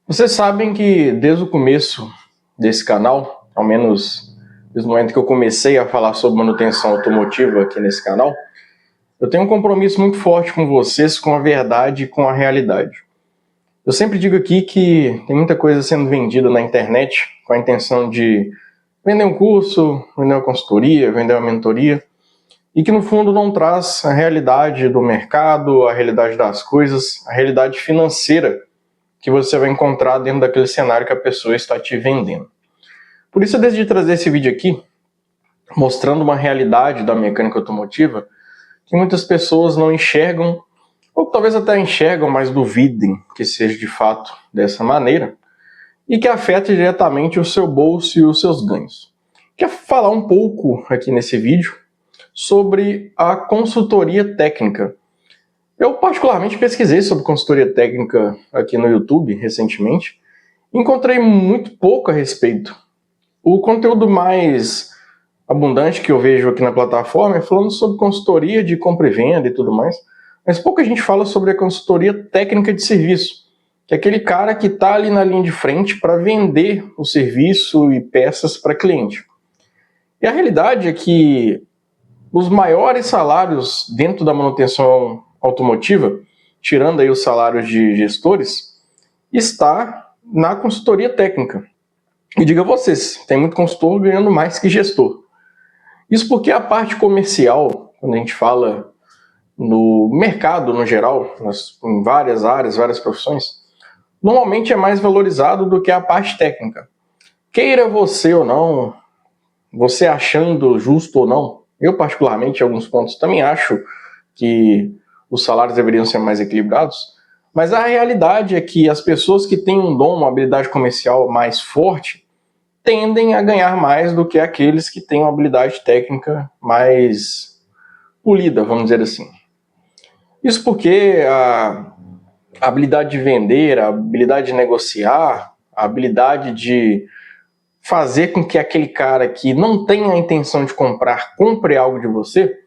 Vocês sabem que desde o começo desse canal, ao menos desde o momento que eu comecei a falar sobre manutenção automotiva aqui nesse canal, eu tenho um compromisso muito forte com vocês, com a verdade e com a realidade. Eu sempre digo aqui que tem muita coisa sendo vendida na internet com a intenção de vender um curso, vender uma consultoria, vender uma mentoria, e que no fundo não traz a realidade do mercado, a realidade das coisas, a realidade financeira que você vai encontrar dentro daquele cenário que a pessoa está te vendendo. Por isso eu decidi trazer esse vídeo aqui, mostrando uma realidade da mecânica automotiva que muitas pessoas não enxergam, ou talvez até enxergam, mas duvidem que seja de fato dessa maneira, e que afeta diretamente o seu bolso e os seus ganhos. Quero falar um pouco aqui nesse vídeo sobre a consultoria técnica. Eu particularmente pesquisei sobre consultoria técnica aqui no YouTube recentemente, e encontrei muito pouco a respeito. O conteúdo mais abundante que eu vejo aqui na plataforma é falando sobre consultoria de compra e venda e tudo mais, mas pouca gente fala sobre a consultoria técnica de serviço, que é aquele cara que está ali na linha de frente para vender o serviço e peças para cliente. E a realidade é que os maiores salários dentro da manutenção automotiva, tirando aí os salários de gestores, está na consultoria técnica. E diga a vocês, tem muito consultor ganhando mais que gestor. Isso porque a parte comercial, quando a gente fala no mercado no geral, em várias áreas, várias profissões, normalmente é mais valorizado do que a parte técnica. Queira você ou não, você achando justo ou não, eu particularmente em alguns pontos também acho que os salários deveriam ser mais equilibrados, mas a realidade é que as pessoas que têm um dom, uma habilidade comercial mais forte, tendem a ganhar mais do que aqueles que têm uma habilidade técnica mais polida, vamos dizer assim. Isso porque a habilidade de vender, a habilidade de negociar, a habilidade de fazer com que aquele cara que não tem a intenção de comprar, compre algo de você,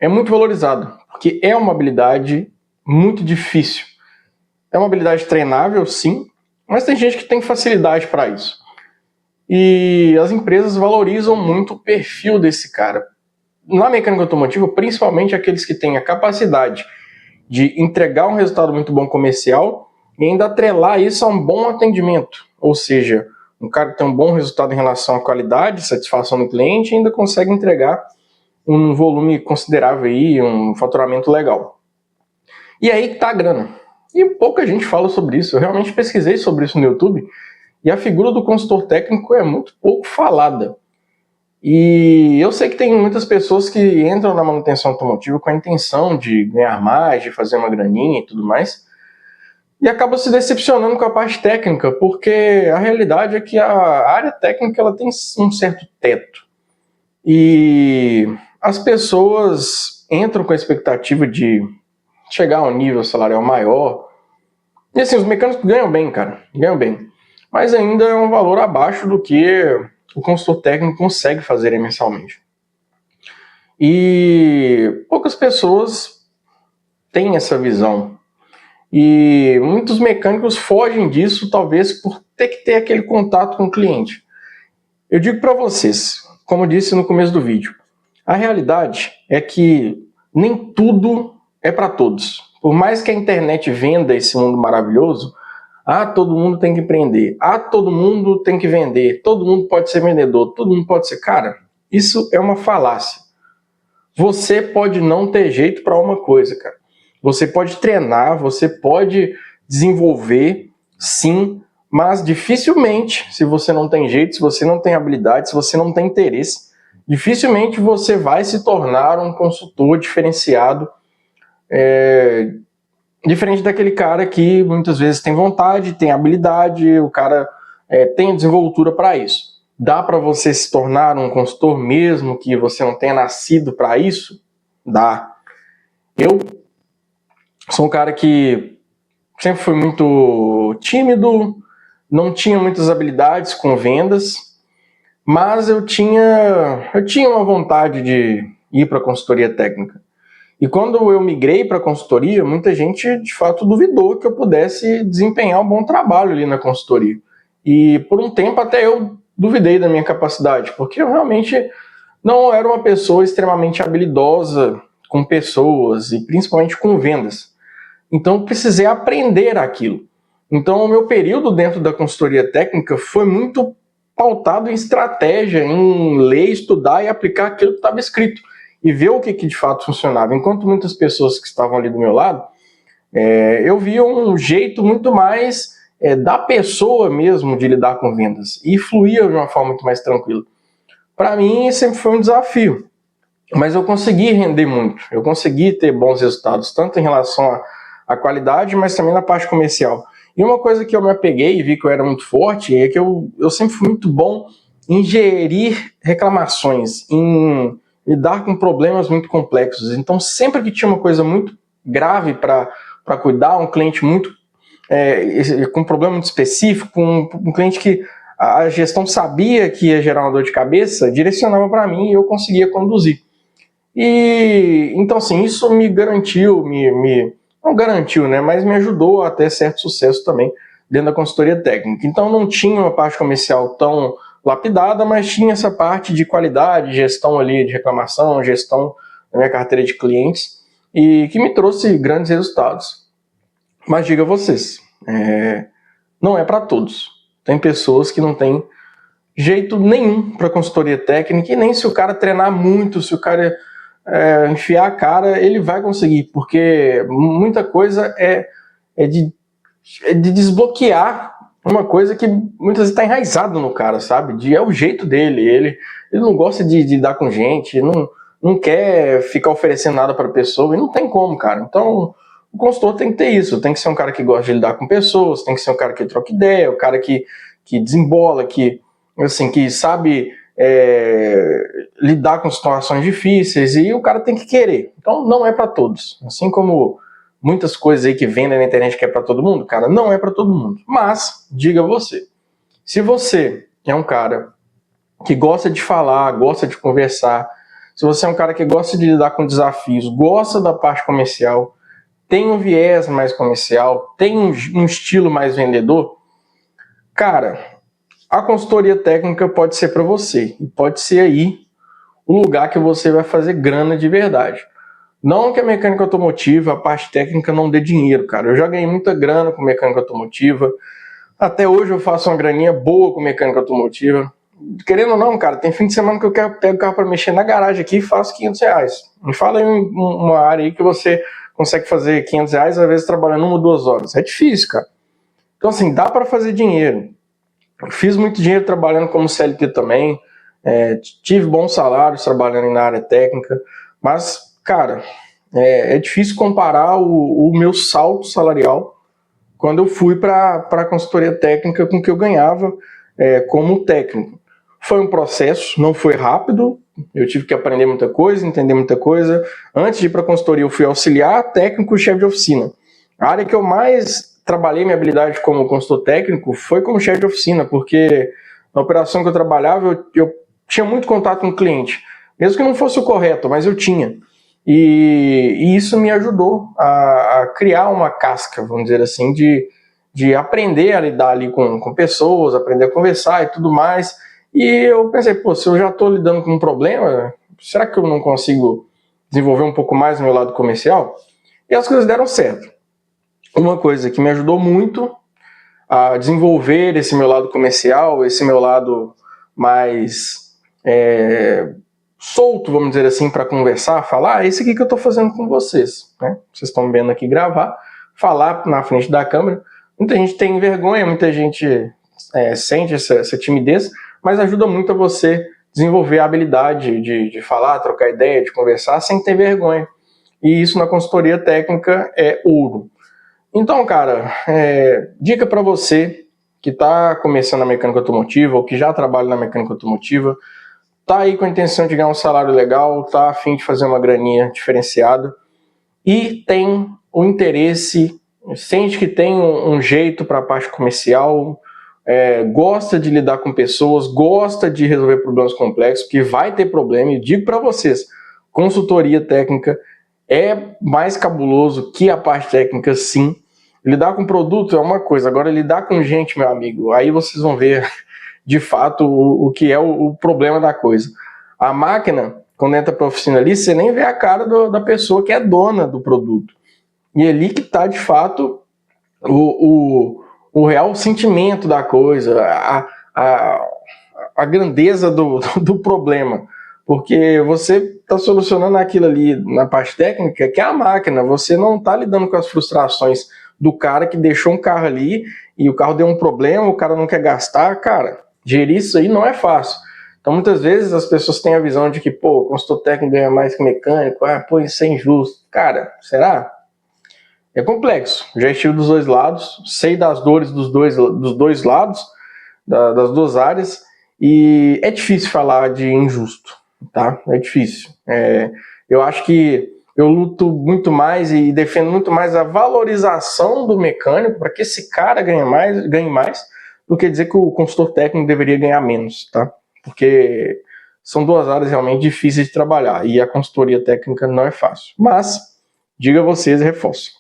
é muito valorizado, porque é uma habilidade muito difícil. É uma habilidade treinável, sim, mas tem gente que tem facilidade para isso. E as empresas valorizam muito o perfil desse cara. Na mecânica automotiva, principalmente aqueles que têm a capacidade de entregar um resultado muito bom comercial e ainda atrelar isso a um bom atendimento. Ou seja, um cara que tem um bom resultado em relação à qualidade, satisfação do cliente, ainda consegue entregar um volume considerável aí, um faturamento legal. E aí que tá a grana. E pouca gente fala sobre isso. Eu realmente pesquisei sobre isso no YouTube e a figura do consultor técnico é muito pouco falada. E eu sei que tem muitas pessoas que entram na manutenção automotiva com a intenção de ganhar mais, de fazer uma graninha e tudo mais, e acabam se decepcionando com a parte técnica, porque a realidade é que a área técnica ela tem um certo teto. E as pessoas entram com a expectativa de chegar a um nível salarial maior. E assim, os mecânicos ganham bem, cara, ganham bem. Mas ainda é um valor abaixo do que o consultor técnico consegue fazer mensalmente. E poucas pessoas têm essa visão. E muitos mecânicos fogem disso, talvez por ter que ter aquele contato com o cliente. Eu digo para vocês, como eu disse no começo do vídeo, a realidade é que nem tudo é para todos. Por mais que a internet venda esse mundo maravilhoso, todo mundo tem que empreender, todo mundo tem que vender, todo mundo pode ser vendedor, todo mundo pode ser... Cara, isso é uma falácia. Você pode não ter jeito para uma coisa, cara. Você pode treinar, você pode desenvolver, sim, mas dificilmente, se você não tem jeito, se você não tem habilidade, se você não tem interesse, dificilmente você vai se tornar um consultor diferenciado, diferente daquele cara que muitas vezes tem vontade, tem habilidade, o cara tem desenvoltura para isso. Dá para você se tornar um consultor mesmo que você não tenha nascido para isso? Dá. Eu sou um cara que sempre fui muito tímido, não tinha muitas habilidades com vendas, mas eu tinha uma vontade de ir para a consultoria técnica. E quando eu migrei para a consultoria, muita gente de fato duvidou que eu pudesse desempenhar um bom trabalho ali na consultoria. E por um tempo até eu duvidei da minha capacidade, porque eu realmente não era uma pessoa extremamente habilidosa com pessoas e principalmente com vendas. Então eu precisei aprender aquilo. Então o meu período dentro da consultoria técnica foi muito pautado em estratégia, em ler, estudar e aplicar aquilo que estava escrito e ver o que de fato funcionava. Enquanto muitas pessoas que estavam ali do meu lado, eu via um jeito muito mais da pessoa mesmo de lidar com vendas e fluía de uma forma muito mais tranquila. Para mim sempre foi um desafio, mas eu consegui render muito, eu consegui ter bons resultados, tanto em relação à qualidade, mas também na parte comercial. E uma coisa que eu me apeguei e vi que eu era muito forte é que eu sempre fui muito bom em gerir reclamações, em lidar com problemas muito complexos. Então, sempre que tinha uma coisa muito grave para cuidar, um cliente muito com um problema muito específico, um cliente que a gestão sabia que ia gerar uma dor de cabeça, direcionava para mim e eu conseguia conduzir. E então, assim, isso me garantiu, não garantiu, né, mas me ajudou a ter certo sucesso também dentro da consultoria técnica. Então, não tinha uma parte comercial tão lapidada, mas tinha essa parte de qualidade, gestão ali de reclamação, gestão da minha carteira de clientes, e que me trouxe grandes resultados. Mas diga a vocês, não é para todos. Tem pessoas que não têm jeito nenhum para consultoria técnica, e nem se o cara treinar muito, se o cara enfiar a cara, ele vai conseguir, porque muita coisa é de desbloquear uma coisa que muitas vezes está enraizado no cara, sabe? É o jeito dele, ele não gosta de lidar com gente, não quer ficar oferecendo nada para a pessoa, e não tem como, cara. Então, o consultor tem que ter isso, tem que ser um cara que gosta de lidar com pessoas, tem que ser um cara que troca ideia, o cara que desembola, que sabe lidar com situações difíceis, e o cara tem que querer. Então não é para todos. Assim como muitas coisas aí que vendem na internet que é para todo mundo, cara, não é para todo mundo. Mas, diga você, se você é um cara que gosta de falar, gosta de conversar, se você é um cara que gosta de lidar com desafios, gosta da parte comercial, tem um viés mais comercial, tem um estilo mais vendedor, cara, a consultoria técnica pode ser para você, e pode ser aí o lugar que você vai fazer grana de verdade. Não que a mecânica automotiva, a parte técnica não dê dinheiro, cara. Eu já ganhei muita grana com mecânica automotiva, até hoje eu faço uma graninha boa com mecânica automotiva. Querendo ou não, cara, tem fim de semana que eu pego o carro para mexer na garagem aqui e faço R$500. Me fala aí uma área aí que você consegue fazer R$500, às vezes trabalhando 1 ou 2 horas. É difícil, cara. Então, assim, dá para fazer dinheiro. Fiz muito dinheiro trabalhando como CLT também, tive bons salários trabalhando na área técnica, mas, cara, é difícil comparar o meu salto salarial quando eu fui para a consultoria técnica com o que eu ganhava como técnico. Foi um processo, não foi rápido, eu tive que aprender muita coisa, entender muita coisa. Antes de ir para a consultoria, eu fui auxiliar técnico e chefe de oficina. A área que eu mais trabalhei minha habilidade como consultor técnico foi como chefe de oficina, porque na operação que eu trabalhava, eu tinha muito contato com o cliente, mesmo que não fosse o correto, mas eu tinha. E isso me ajudou a criar uma casca, vamos dizer assim, de aprender a lidar ali com pessoas, aprender a conversar e tudo mais. E eu pensei, se eu já estou lidando com um problema, será que eu não consigo desenvolver um pouco mais o meu lado comercial? E as coisas deram certo. Uma coisa que me ajudou muito a desenvolver esse meu lado comercial, esse meu lado mais solto, vamos dizer assim, para conversar, falar, esse aqui que eu estou fazendo com vocês, né? Vocês estão vendo aqui gravar, falar na frente da câmera. Muita gente tem vergonha, muita gente sente essa timidez, mas ajuda muito a você desenvolver a habilidade de falar, trocar ideia, de conversar sem ter vergonha. E isso na consultoria técnica é ouro. Então, cara, dica para você que está começando a mecânica automotiva ou que já trabalha na mecânica automotiva, tá aí com a intenção de ganhar um salário legal, tá a fim de fazer uma graninha diferenciada e tem o interesse, sente que tem um jeito para a parte comercial, gosta de lidar com pessoas, gosta de resolver problemas complexos, que vai ter problema, e digo para vocês, consultoria técnica É mais cabuloso que a parte técnica, sim. Lidar com produto é uma coisa, agora lidar com gente, meu amigo, aí vocês vão ver de fato o que é o problema da coisa. A máquina, quando entra para a oficina ali, você nem vê a cara da pessoa que é dona do produto. E é ali que está, de fato, o real sentimento da coisa, a grandeza do problema. Porque você está solucionando aquilo ali na parte técnica, que é a máquina. Você não está lidando com as frustrações do cara que deixou um carro ali e o carro deu um problema, o cara não quer gastar. Cara, gerir isso aí não é fácil. Então, muitas vezes as pessoas têm a visão de que, pô, o consultor técnico ganha mais que mecânico, pô, isso é injusto. Cara, será? É complexo. Já estive dos dois lados, sei das dores dos dois lados, das duas áreas, e é difícil falar de injusto, tá? É difícil. Eu acho que eu luto muito mais e defendo muito mais a valorização do mecânico para que esse cara ganhe mais, do que dizer que o consultor técnico deveria ganhar menos, tá? Porque são duas áreas realmente difíceis de trabalhar e a consultoria técnica não é fácil. Mas, diga a vocês e reforço,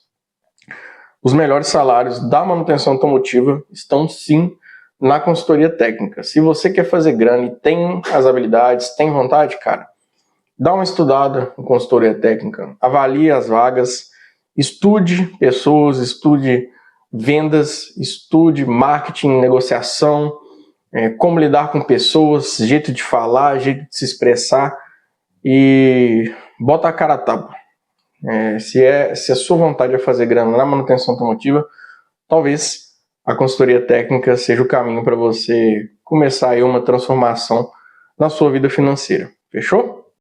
os melhores salários da manutenção automotiva estão sim na consultoria técnica. Se você quer fazer grana e tem as habilidades, tem vontade, cara, dá uma estudada em consultoria técnica, avalie as vagas, estude pessoas, estude vendas, estude marketing, negociação, como lidar com pessoas, jeito de falar, jeito de se expressar e bota a cara a tapa. Se a sua vontade é fazer grana na manutenção automotiva, talvez a consultoria técnica seja o caminho para você começar aí uma transformação na sua vida financeira. Fechou?